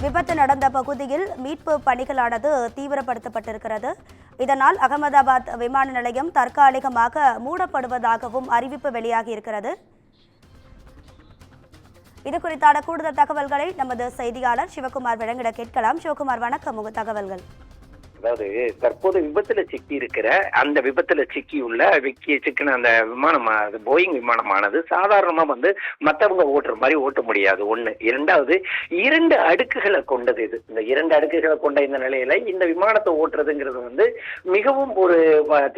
விபத்து நடந்த பகுதியில் மீட்பு பணிகளானது தீவிரப்படுத்தப்பட்டிருக்கிறது. இதனால் அகமதாபாத் விமான நிலையம் தற்காலிகமாக மூடப்படுவதாகவும் அறிவிப்பு வெளியாகி இருக்கிறது. இது குறித்தான கூடுதல் தகவல்களை நமது செய்தியாளர் சிவகுமார் வழங்கிட கேட்கலாம். சிவகுமார், வணக்கம். உங்க தகவல்கள். அதாவது தற்போது விபத்துல சிக்கி இருக்கிற அந்த விபத்துல சிக்கின அந்த விமானம், போயிங் விமானமானது சாதாரணமா மற்றவங்க ஓட்டுற மாதிரி ஓட்ட முடியாது. ஒண்ணு. இரண்டாவது, 2 அடுக்குகளை கொண்டது. இது இந்த 2 அடுக்குகளை கொண்ட இந்த நிலையில இந்த விமானத்தை ஓட்டுறதுங்கிறது மிகவும் ஒரு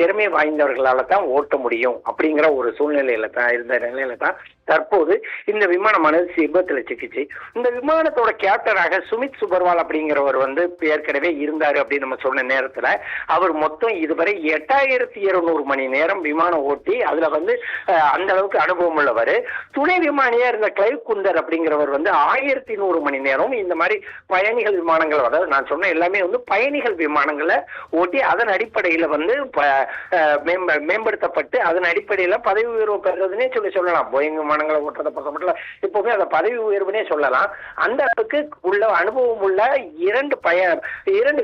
திறமை வாய்ந்தவர்களால தான் ஓட்ட முடியும் அப்படிங்கிற ஒரு சூழ்நிலையில தான் இருந்த நிலையில தான் தற்போது இந்த விமானமானது விபத்துல சிக்கிச்சு. இந்த விமானத்தோட கேப்டனாக சுமித் சுபர்வால் அப்படிங்கிறவர் ஏற்கனவே இருந்தாரு அப்படின்னு நம்ம சொன்ன நேரத்துல அவர் மொத்தம் இதுவரை 8200 மணி நேரம் விமானம் ஓட்டி அதுல அந்த அளவுக்கு அனுபவம் உள்ளவர். துணை விமானியா இருந்த கிளைவ் குந்தர் அப்படிங்கிறவர் 1100 மணி நேரம் இந்த மாதிரி பயணிகள் விமானங்கள், அதாவது நான் சொன்ன எல்லாமே பயணிகள் விமானங்களை ஓட்டி அதன் அடிப்படையில மேம்படுத்தப்பட்டு அதன் அடிப்படையில பதவி உயர்வு பெறுறதுன்னே சொல்லலாம். போயிங் விமானங்களை ஓட்டுறதை பொறுத்த மட்டும் இப்போவே அந்த பதவி உயர்வுனே சொல்லலாம். அந்த அளவுக்கு உள்ள அனுபவம் உள்ள 2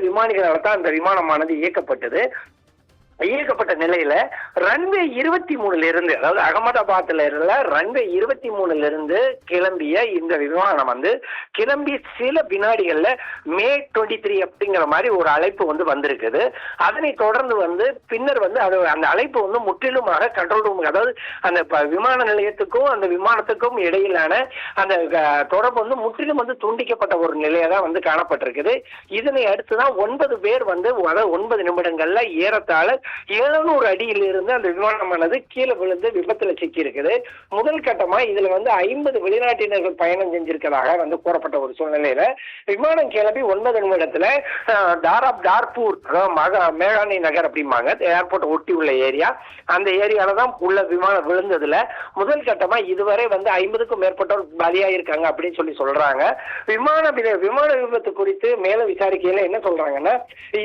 விமானிகளால் தான் அந்த விமானமானது இயக்கப்பட்ட நிலையில ரன்வே 23 இருந்து, அதாவது அகமதாபாத்ல இருந்த ரன்வே 23 இருந்து கிளம்பிய இந்த விமானம் கிளம்பி சில வினாடிகள்ல மே 23 அப்படிங்கிற மாதிரி ஒரு அழைப்பு வந்திருக்குது. அதனை தொடர்ந்து பின்னர் அது அந்த அழைப்பு முற்றிலுமாக கண்ட்ரோல் ரூம், அதாவது அந்த விமான நிலையத்துக்கும் அந்த விமானத்துக்கும் இடையிலான அந்த தொடர்பு முற்றிலும் துண்டிக்கப்பட்ட ஒரு நிலையா தான் காணப்பட்டிருக்குது. இதனை அடுத்துதான் 9 பேர் அதாவது 9 நிமிடங்கள்ல ஏறத்தாழ 700 அடியில் இருந்து அந்த விமானமானது கீழே விழுந்து விபத்துல சிக்கி இருக்குது. முதல் கட்டமா இதுல 50 வெளிநாட்டினர்கள் பயணம் செஞ்சிருக்கிறதாக கூறப்பட்ட ஒரு சூழ்நிலையில விமானம் கிளம்பி 9 நிமிடத்துல டார்பூர் மேகானி நகர் அப்படிம்பாங்க, ஏர்போர்ட் ஒட்டி உள்ள ஏரியா, அந்த ஏரியால தான் உள்ள விமானம் விழுந்ததுல முதல் கட்டமா இதுவரை 50க்கும் மேற்பட்டோர் பலியாயிருக்காங்க அப்படின்னு சொல்றாங்க. விமான விபத்து குறித்து மேல விசாரிக்கையில என்ன சொல்றாங்கன்னா,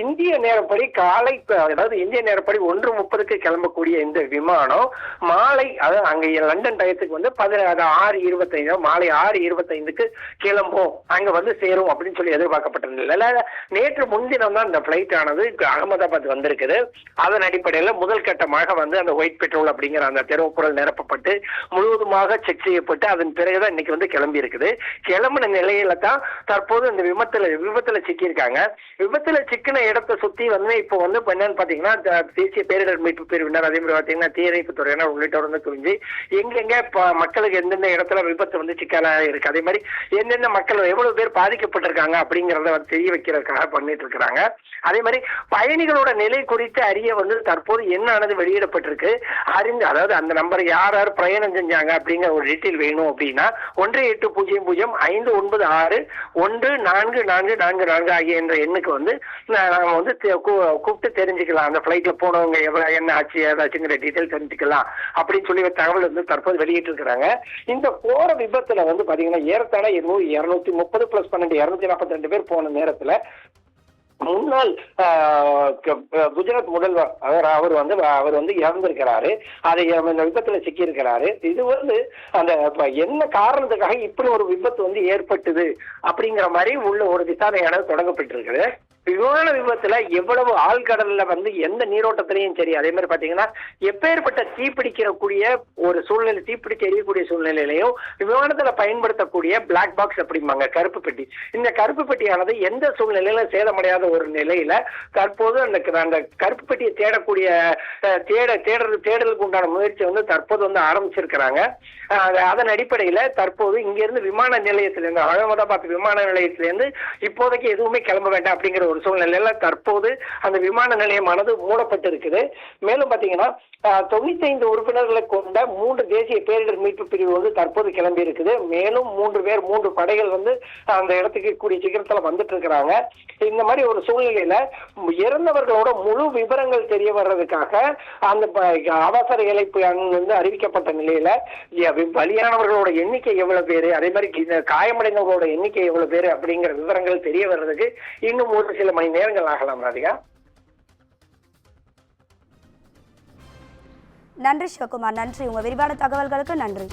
இந்திய நேரப்படி காலை, அதாவது இந்திய நேரப்படி 1:30 கிளம்பக்கூடிய இந்த விமானம் மாலை, அதாவது அங்க லண்டன் டயத்துக்கு 6:25 மாலை 6:25 கிளம்பும், அங்க சேரும் அப்படின்னு எதிர்பார்க்கப்பட்டிருந்தது. நேற்று முன்தினம் தான் இந்த பிளைட் ஆனது அகமதாபாத் வந்திருக்குது. அதன் அடிப்படையில் முதல் கட்டமாக அந்த ஒயிட் பெட்ரோல் அப்படிங்கிற அந்த திரவப்பொருள் நிரப்பப்பட்டு முழுவதுமாக செக் செய்யப்பட்டு அதன் பிறகுதான் இன்னைக்கு கிளம்பி இருக்குது. கிளம்பின நிலையில தான் தற்போது இந்த விபத்துல சிக்கியிருக்காங்க. விபத்துல சிக்கின இடத்தை சுத்தி இப்போ என்னன்னு பாத்தீங்கன்னா தேசிய பேரிடர் மீட்பு பிரிவினர், அதே மாதிரி பாத்தீங்கன்னா தீயணைப்பு துறையினர் உள்ளிட்டவர் துணிஞ்சு எங்கெங்க மக்களுக்கு எந்தெந்த இடத்துல விபத்து சிக்கலா இருக்கு, அதே மாதிரி எந்தெந்த மக்கள் எவ்வளவு பேர் பாதிக்கப்பட்டிருக்காங்க அப்படிங்கறத தெரிய வைக்கிறதுக்காக பண்ணிட்டு இருக்கிறாங்க. அதே மாதிரி பயணிகளோட நிலை குறித்து அறிய தற்போது என்ன ஆனது வெளியிடப்பட்டிருக்கு. அதாவது அந்த நம்பர் யார் யார் பிரயாணம் செஞ்சாங்க அப்படிங்கிற ஒரு டீட்டெயில் வேணும் அப்படின்னா 1800-595-14444 ஆகிய என்ற எண்ணுக்கு நாம கூப்பிட்டு தெரிஞ்சுக்கலாம். அந்த பிளைட்ல போனவங்க எவ்வளவு என்ன ஆச்சு ஏதாச்சுங்கிற டீட்டெயில் தெரிஞ்சுக்கலாம் அப்படின்னு தகவல் தற்போது வெளியிட்டு இருக்கிறாங்க. இந்த போற விபத்துல பாத்தீங்கன்னா ஏறத்தாழ 230 + 12 242 பேர் போன நேரத்துல முன்னாள் குஜராத் முதல்வர் அவர் இறந்திருக்கிறாரு. அதை இந்த விபத்துல சிக்கி இருக்கிறாரு. இது அந்த என்ன காரணத்துக்காக இப்படி ஒரு விபத்து ஏற்பட்டது அப்படிங்கிற மாதிரி உள்ள ஒரு விசாரணையானது தொடங்கப்பட்டிருக்குது. விமான விபத்துல எவ்வளவு ஆழ்கடல்ல எந்த நீரோட்டத்திலையும் சரி, அதே மாதிரி பாத்தீங்கன்னா எப்பேற்பட்ட தீப்பிடிக்கக்கூடிய ஒரு சூழ்நிலை, தீப்பிடிச்சு எரியக்கூடிய சூழ்நிலையிலையும் விமானத்துல பயன்படுத்தக்கூடிய பிளாக் பாக்ஸ் அப்படிம்பாங்க, கருப்பு பெட்டி. இந்த கருப்பு பெட்டியானது எந்த சூழ்நிலையில சேதமடையாத ஒரு நிலையில தற்போது அந்த கருப்பு பெட்டியை தேடக்கூடிய தேடலுக்கு உண்டான முயற்சி தற்போது ஆரம்பிச்சிருக்கிறாங்க. அதன் அடிப்படையில தற்போது இங்க இருந்து விமான நிலையத்திலிருந்து, அகமதாபாத் விமான நிலையத்திலிருந்து இப்போதைக்கு எதுவுமே கிளம்ப வேண்டாம் அப்படிங்கிற ஒரு சூழ்நிலையில தற்போது அந்த விமான நிலையமானது மூடப்பட்டு இருக்குது. மேலும் பாத்தீங்கன்னா 95 உறுப்பினர்களை கொண்ட 3 தேசிய பேரிடர் மீட்பு பிரிவு தற்போது கிளம்பி இருக்குது. மேலும் 3 பேர் 3 படைகள் அந்த இடத்துக்கு கூடிய சீக்கிரத்துல வந்துட்டு இருக்கிறாங்க. இந்த மாதிரி ஒரு சூழ்நிலையில இறந்தவர்களோட முழு விவரங்கள் தெரிய வர்றதுக்காக அந்த அவசர இழைப்பு அறிவிக்கப்பட்ட நிலையில பலியானவர்களோட எண்ணிக்கை எவ்வளவு பேரு, அதே மாதிரி காயமடைந்தவர்களோட எண்ணிக்கை எவ்வளவு பேரு அப்படிங்கிற விவரங்கள் தெரிய வர்றதுக்கு இன்னும் ஒரு சில மணி நேரங்கள் ஆகலாம். ராதிகா, நன்றி சிவகுமார். நன்றி, உங்க விரிவான தகவல்களுக்கு நன்றி.